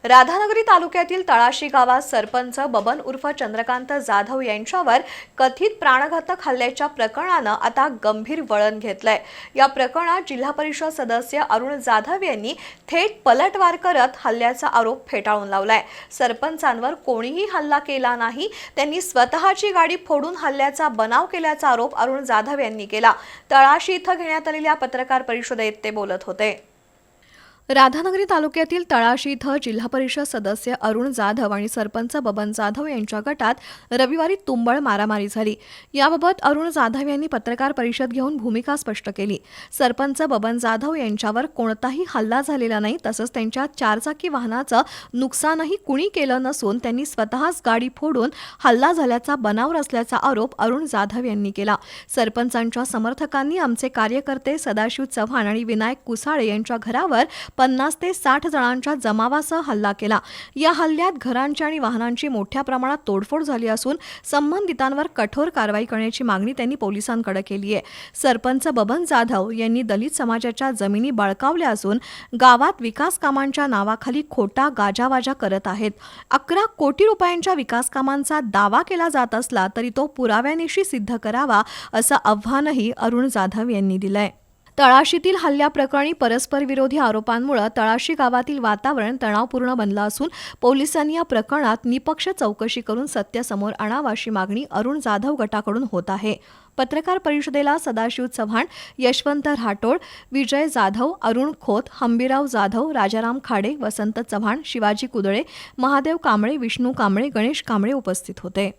राधानगरी तालुक्यातील तळाशी गावात सरपंच बबन उर्फ चंद्रकांत जाधव यांच्यावर कथित प्राणघातक हल्ल्याच्या प्रकरणानं आता गंभीर वळण घेतलंय। या प्रकरणात जिल्हा परिषद सदस्य अरुण जाधव यांनी थेट पलटवार करत हल्ल्याचा आरोप फेटाळून लावलाय। सरपंचांवर कोणीही हल्ला केला नाही, त्यांनी स्वतःची गाडी फोडून हल्ल्याचा बनाव केल्याचा आरोप अरुण जाधव यांनी केला। तळाशी इथं घेण्यात आलेल्या पत्रकार परिषदेत ते बोलत होते। राधानगरी तालुक्यातील तळाशी इथं जिल्हा परिषद सदस्य अरुण जाधव आणि सरपंच बबन जाधव यांच्या गटात रविवारी तुंबळ मारामारी झाली। याबाबत अरुण जाधव यांनी पत्रकार परिषद घेऊन भूमिका स्पष्ट केली। सरपंच बबन जाधव यांच्यावर कोणताही हल्ला झालेला नाही, तसंच त्यांच्या चारचाकी वाहनाचं नुकसानही कुणी केलं नसून त्यांनी स्वतःच गाडी फोडून हल्ला झाल्याचा बनाव रचल्याचा आरोप अरुण जाधव यांनी केला। सरपंचांच्या समर्थकांनी आमचे कार्यकर्ते सदाशिव चव्हाण आणि विनायक कुसाळे यांच्या घरावर 50 ते 60 जणांच्या जमावासह हल्ला केला। या हल्ल्यात घरांची आणि वाहनांची मोठ्या प्रमाणात तोडफोड झाली असून संबंधितांवर कठोर कारवाई करण्याची मागणी त्यांनी पोलिसांकडे केली आहे। सरपंच बबन जाधव यांनी दलित समाजाच्या जमिनी बळकावल्या असून गावात विकास कामांच्या नावाखाली खोटा गाजावाजा करत आहेत। 11 कोटी रुपयांच्या विकास कामांचा दावा केला जात असला तरी तो पुराव्यानिशी सिद्ध करावा असं आव्हानही अरुण जाधव यांनी दिलंय। तळाशीतील हल्ल्याप्रकरणी परस्पर विरोधी आरोपांमुळे तळाशी गावातील वातावरण तणावपूर्ण बनलं असून पोलिसांनी या प्रकरणात निपक्ष चौकशी करून सत्य समोर आणावं अशी मागणी अरुण जाधव गटाकडून होत आहे। पत्रकार परिषदेला सदाशिव चव्हाण, यशवंत राठोड, विजय जाधव, अरुण खोत, हंबीराव जाधव, राजाराम खाडे, वसंत चव्हाण, शिवाजी कुदळे, महादेव कांबळे, विष्णू कांबळे, गणेश कांबळे उपस्थित होते।